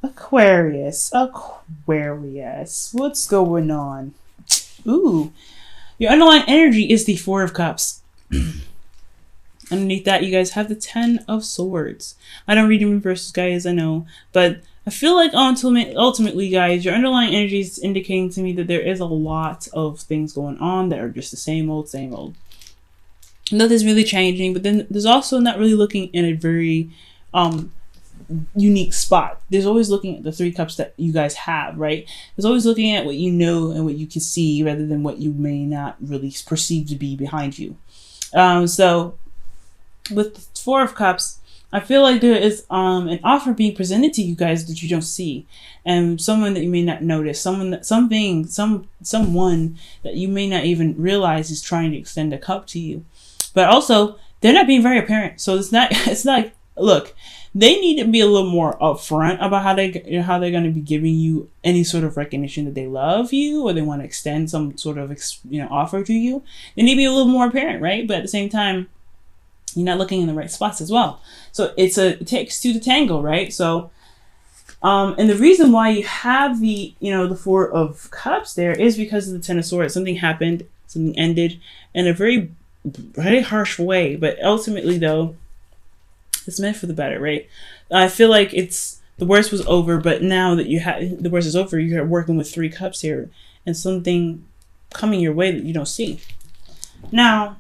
Aquarius. Aquarius. What's going on? Ooh. Your underlying energy is the Four of Cups. Underneath that, you guys have the Ten of Swords. I don't read in reverses, guys, I know. But I feel like ultimately, guys, your underlying energy is indicating to me that there is a lot of things going on that are just the same old, same old. Nothing's really changing, but then there's also not really looking in a very unique spot. There's always looking at the Three Cups that you guys have, right? There's always looking at what you know and what you can see rather than what you may not really perceive to be behind you. So with the Four of Cups, I feel like there is an offer being presented to you guys that you don't see, and someone that you may not notice, someone that someone that you may not even realize is trying to extend a cup to you. But also, they're not being very apparent. So it's not, look, they need to be a little more upfront about how they're going to be giving you any sort of recognition that they love you or they want to extend some sort of, offer to you. They need to be a little more apparent, right? But at the same time, you're not looking in the right spots as well. So it takes two to tango, right? So, and the reason why you have the Four of Cups there is because of the Ten of Swords. Something happened, something ended in a very harsh way, but ultimately though it's meant for the better, right? I feel like the worst was over, but now that the worst is over, you're working with Three Cups here and something coming your way that you don't see. Now,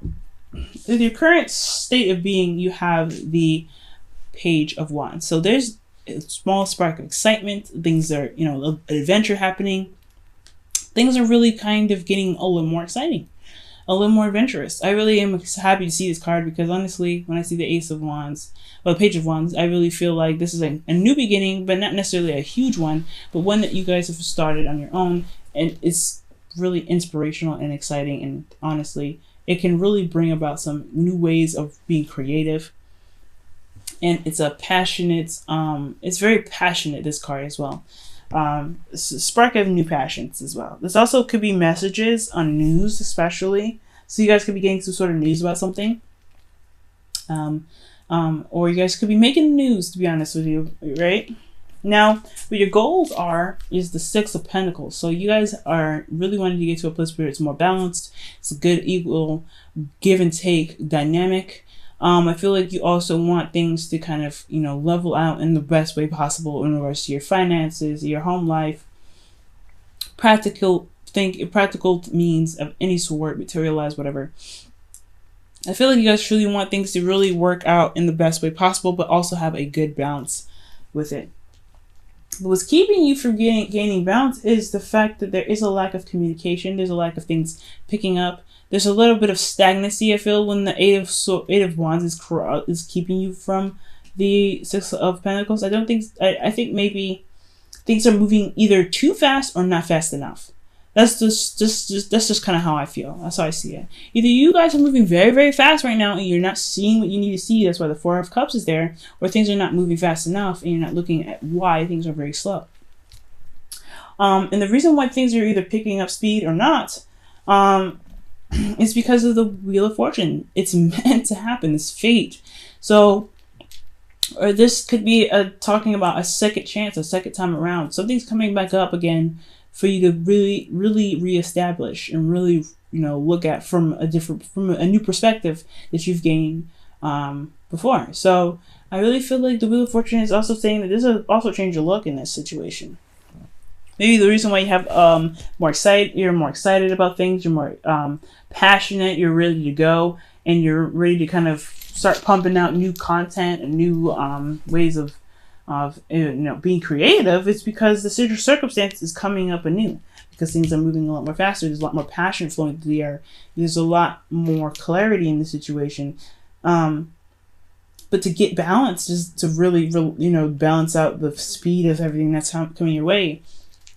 with your current state of being, you have the Page of Wands. So there's a small spark of excitement. Things are, an adventure happening. Things are really kind of getting a little more exciting, a little more adventurous. I really am happy to see this card because honestly, when I see the Ace of Wands, or the Page of Wands, I really feel like this is a new beginning, but not necessarily a huge one, but one that you guys have started on your own, and it's really inspirational and exciting, and honestly, it can really bring about some new ways of being creative. And it's a passionate, it's very passionate, this card as well. It's a spark of new passions as well. This also could be messages on news, especially. So you guys could be getting some sort of news about something. Or you guys could be making news, to be honest with you, right? Now, what your goals is the Six of Pentacles. So you guys are really wanting to get to a place where it's more balanced. It's a good, equal, give and take dynamic. I feel like you also want things to kind of, level out in the best way possible in regards to your finances, your home life, practical means of any sort, materialize, whatever. I feel like you guys truly want things to really work out in the best way possible, but also have a good balance with it. But what's keeping you from gaining balance is the fact that there is a lack of communication. There's a lack of things picking up. There's a little bit of stagnancy, I feel, when the Eight of Wands is keeping you from the Six of Pentacles. I think maybe things are moving either too fast or not fast enough. That's just kind of how I feel. That's how I see it. Either you guys are moving very, very fast right now and you're not seeing what you need to see. That's why the Four of Cups is there. Or things are not moving fast enough and you're not looking at why things are very slow. And the reason why things are either picking up speed or not is because of the Wheel of Fortune. It's meant to happen. It's fate. So, or this could be talking about a second chance, a second time around. Something's coming back up again for you to really, really reestablish and really, look at from a new perspective that you've gained before. So I really feel like the Wheel of Fortune is also saying that this will also change your look in this situation. Maybe the reason why you have you're more excited about things, you're more passionate, you're ready to go, and you're ready to kind of start pumping out new content and new ways of being creative. It's because the circumstance is coming up anew, because things are moving a lot more faster. There's a lot more passion flowing through the air. There's a lot more clarity in the situation. But to get balance is to really, balance out the speed of everything that's coming your way.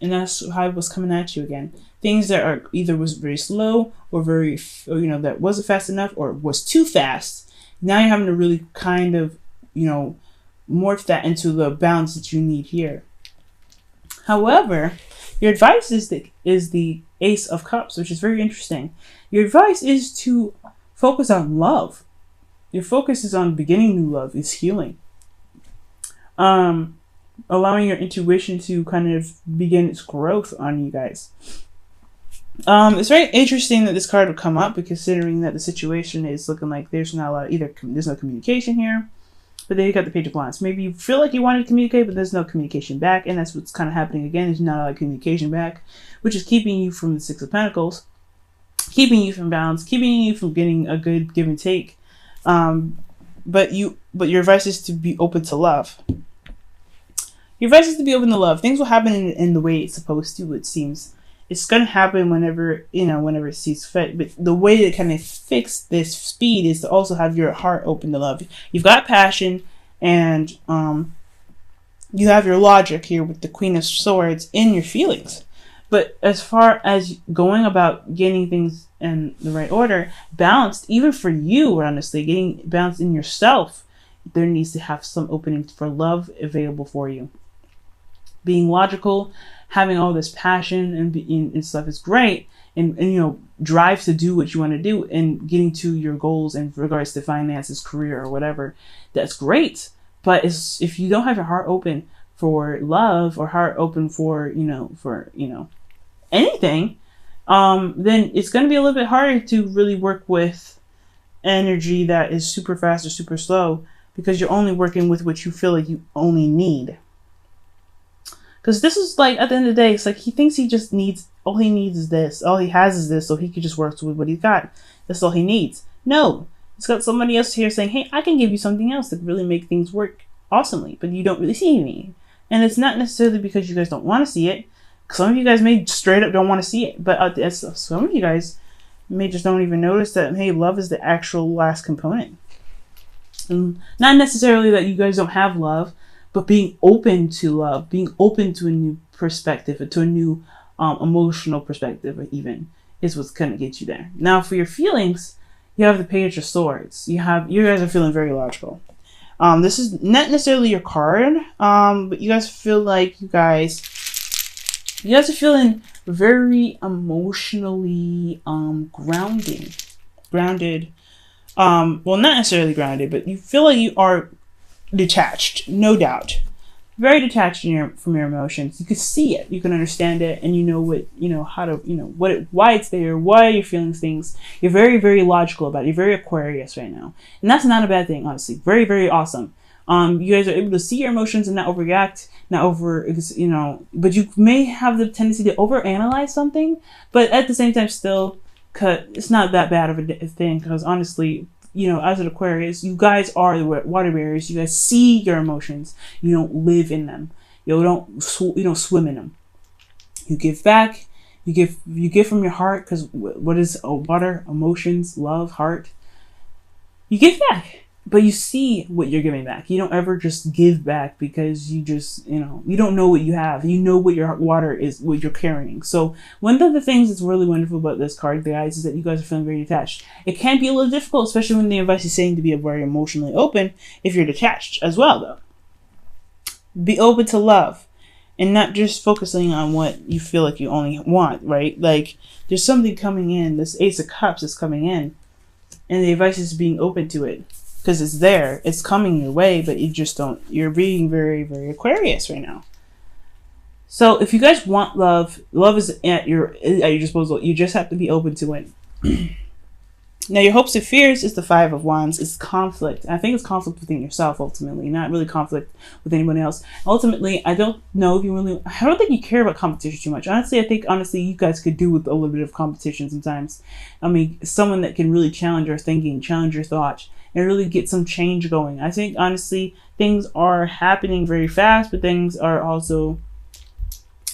And that's how it was coming at you again. Things that are either was very slow or that wasn't fast enough or was too fast. Now you're having to really kind of, morph that into the balance that you need here. However, your advice is the Ace of Cups, which is very interesting. Your advice is to focus on love. Your focus is on beginning new love, is healing. allowing your intuition to kind of begin its growth on you guys. It's very interesting that this card would come up, considering that the situation is looking like there's not a lot of there's no communication here. But then you got the Page of Wands. Maybe you feel like you want to communicate, but there's no communication back, and that's what's kind of happening again. There's not a lot of communication back, which is keeping you from the Six of Pentacles, keeping you from balance, keeping you from getting a good give and take. But your advice is to be open to love. Your advice is to be open to love. Things will happen in the way it's supposed to, it seems. It's going to happen whenever it sees fit. But the way to kind of fix this speed is to also have your heart open to love. You've got passion, and you have your logic here with the Queen of Swords in your feelings. But as far as going about getting things in the right order, balanced, even for you, honestly, getting balanced in yourself, there needs to have some openings for love available for you. Being logical, having all this passion and stuff is great, and drive to do what you want to do and getting to your goals in regards to finances, career, or whatever. That's great, but if you don't have your heart open for love, or heart open for anything, then it's going to be a little bit harder to really work with energy that is super fast or super slow, because you're only working with what you feel like you only need. Because this is like, at the end of the day, it's like he thinks all he needs is this. All he has is this, so he can just work with what he's got. That's all he needs. No, he's got somebody else here saying, hey, I can give you something else that really make things work awesomely, but you don't really see me. And it's not necessarily because you guys don't want to see it. Some of you guys may straight up don't want to see it, but some of you guys may just don't even notice that, hey, love is the actual last component. And not necessarily that you guys don't have love, but being open to love, being open to a new perspective, to a new emotional perspective, even, is what's going to get you there. Now, for your feelings, you have the Page of Swords. You guys are feeling very logical. This is not necessarily your card, but you guys feel like you guys are feeling very emotionally grounded. Well, not necessarily grounded, but you feel like you are detached, no doubt. Very detached from your emotions. You can see it, you can understand it, and you know why it's there, why you're feeling things. You're very, very logical about it. You're very Aquarius right now. And that's not a bad thing, honestly. Very, very awesome. You guys are able to see your emotions and not overreact, but you may have the tendency to overanalyze something, but at the same time still, it's not that bad of a thing, because honestly, as an Aquarius, you guys are the water bearers. You guys see your emotions. You don't live in them. You don't swim in them. You give back. You give from your heart, because what is water? Emotions, love, heart. You give back, but you see what you're giving back. You don't ever just give back because you just, you don't know what you have. You know what your water is, what you're carrying. So one of the things that's really wonderful about this card, guys, is that you guys are feeling very detached. It can be a little difficult, especially when the advice is saying to be very emotionally open, if you're detached as well, though. Be open to love and not just focusing on what you feel like you only want, right? Like, there's something coming in. This Ace of Cups is coming in, and the advice is being open to it. Because it's there, it's coming your way, but you're being very, very Aquarius right now. So if you guys want love is at your disposal. You just have to be open to it. Now, your hopes and fears is the Five of Wands. It's conflict. I think it's conflict within yourself, ultimately, not really conflict with anyone else. Ultimately, I don't think you care about competition too much. Honestly, I think you guys could do with a little bit of competition sometimes. I mean, someone that can really challenge your thinking, challenge your thoughts, and really get some change going. I think, honestly, things are happening very fast, but things are also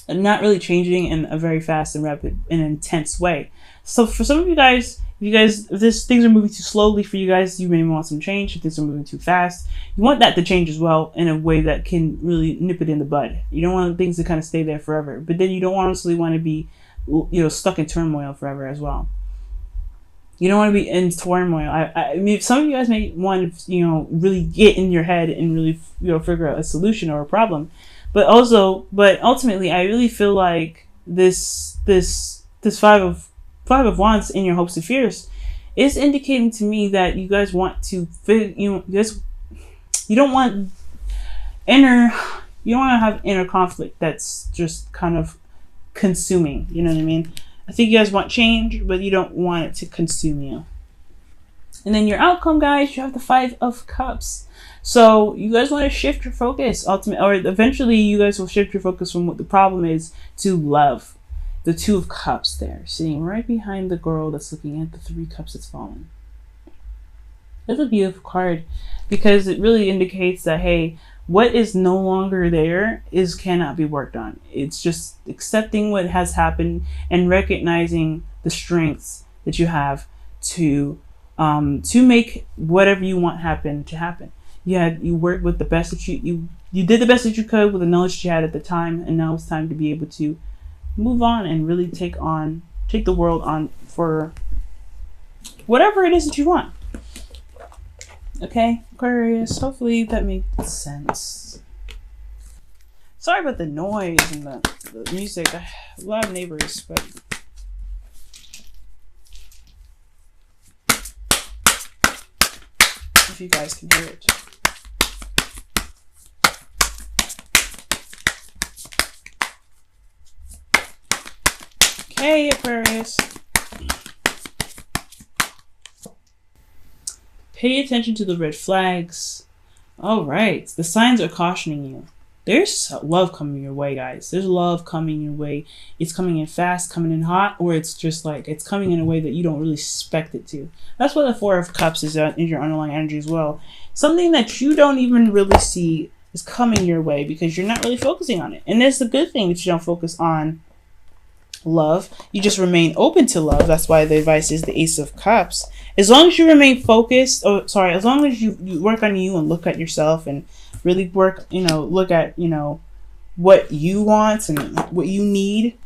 not really changing in a very fast and rapid and intense way. So for some of you guys, if things are moving too slowly for you guys, you may want some change. If things are moving too fast, you want that to change as well in a way that can really nip it in the bud. You don't want things to kind of stay there forever, but then you don't honestly want to be, stuck in turmoil forever as well. You don't want to be in turmoil. I mean, some of you guys may want to, really get in your head and really, figure out a solution or a problem. But ultimately, I really feel like this Five of Wands in your hopes and fears is indicating to me that you guys want to you don't want You don't want to have inner conflict that's just kind of consuming. You know what I mean? I think you guys want change, but you don't want it to consume you. And then your outcome, guys, you have the 5 of Cups. So you guys want to shift your focus, ultimately, or eventually you guys will shift your focus from what the problem is to love. The 2 of Cups there, sitting right behind the girl that's looking at the 3 cups that's fallen. That's a beautiful card because it really indicates that, hey, what is no longer there cannot be worked on. It's just accepting what has happened and recognizing the strengths that you have to make whatever you want happen to happen. You worked with the best that you did the best that you could with the knowledge that you had at the time, and now it's time to be able to move on and really take the world on for whatever it is that you want. Okay, Aquarius, hopefully that makes sense. Sorry about the noise and the music. A lot of neighbors, but if you guys can hear it. Okay, Aquarius. Pay attention to the red flags. All right. The signs are cautioning you. There's love coming your way, guys. There's love coming your way. It's coming in fast, coming in hot, or it's just like it's coming in a way that you don't really expect it to. That's what the 4 of Cups is in your underlying energy as well. Something that you don't even really see is coming your way because you're not really focusing on it. And that's the good thing that you don't focus on love. You just remain open to love. That's why the advice is the Ace of Cups. As long as you remain focused, as long as you work on you and look at yourself and really work, look at, what you want and what you need,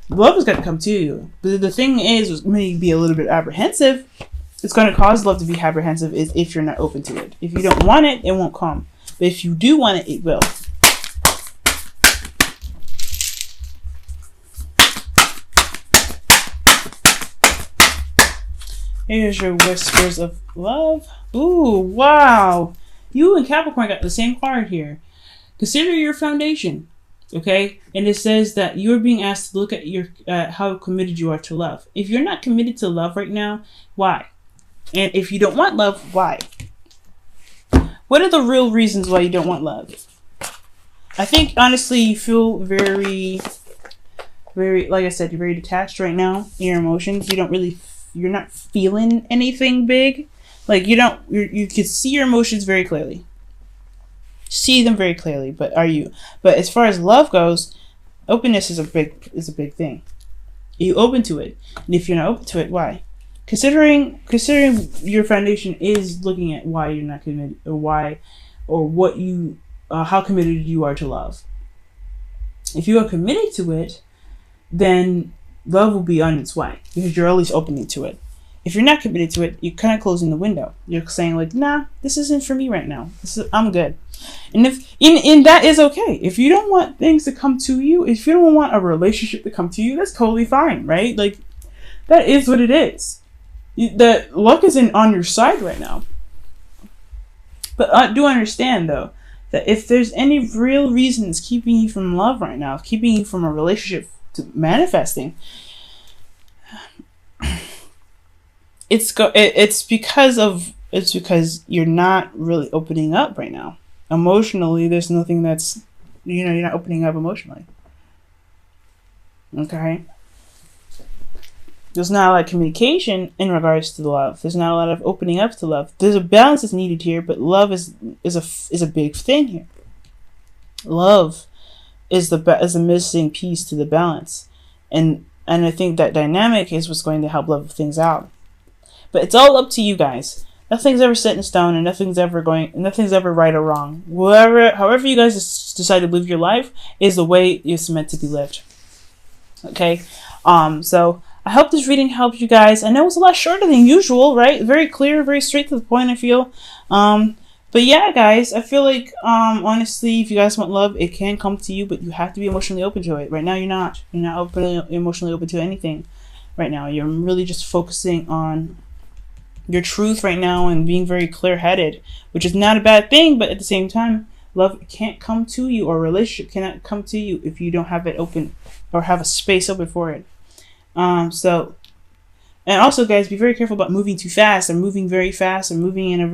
love is going to come to you. But the thing is, maybe be a little bit apprehensive. It's going to cause love to be apprehensive is if you're not open to it. If you don't want it, it won't come. But if you do want it, it will. Here's your whispers of love. Ooh, wow. You and Capricorn got the same card here. Consider your foundation, okay? And it says that you're being asked to look at how committed you are to love. If you're not committed to love right now, why? And if you don't want love, why? What are the real reasons why you don't want love? I think, honestly, you feel very, very, like I said, you're very detached right now in your emotions. You're not feeling anything big. Like you can see your emotions very clearly. See them very clearly, but as far as love goes, openness is a big thing. Are you open to it? And if you're not open to it, why? Considering your foundation is looking at why you're not committed, how committed you are to love. If you are committed to it, then love will be on its way because you're always opening to it. If you're not committed to it, you're kind of closing the window. You're saying like, nah, this isn't for me right now. I'm good. And and that is okay. If you don't want things to come to you, if you don't want a relationship to come to you, that's totally fine, right? Like that is what it is. The luck isn't on your side right now. But I do understand though that if there's any real reasons keeping you from love right now, keeping you from a relationship to manifesting, it's because you're not really opening up right now. Emotionally, there's nothing that's, you're not opening up emotionally. Okay? There's not a lot of communication in regards to love. There's not a lot of opening up to love. There's a balance that's needed here, but love is a big thing here. Love is the missing piece to the balance. And I think that dynamic is what's going to help level things out. But it's all up to you guys. Nothing's ever set in stone, and nothing's ever right or wrong. However you guys decide to live your life is the way it's meant to be lived. Okay? So I hope this reading helped you guys. I know it's a lot shorter than usual, right? Very clear, very straight to the point, I feel. But yeah, guys, I feel like, honestly, if you guys want love, it can come to you, but you have to be emotionally open to it. Right now, you're not. You're not emotionally open to anything right now. You're really just focusing on your truth right now and being very clear-headed, which is not a bad thing, but at the same time, Love can't come to you, or relationship cannot come to you if you don't have it open or have a space open for it. So, and also, guys, be very careful about moving too fast, or moving very fast, or moving in a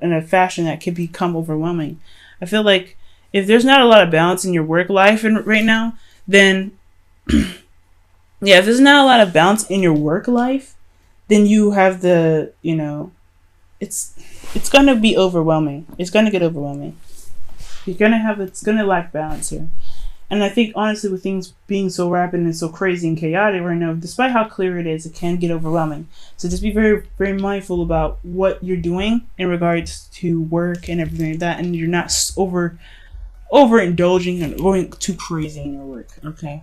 in a fashion that can become overwhelming. I feel like if there's not a lot of balance in your work life right now, then yeah, if there's not a lot of balance in your work life, then you have the, it's gonna be overwhelming. It's gonna get overwhelming. It's gonna lack balance here. And I think honestly, with things being so rapid and so crazy and chaotic right now, despite how clear it is, it can get overwhelming. So just be very, very mindful about what you're doing in regards to work and everything like that, and you're not overindulging and going too crazy in your work. Okay.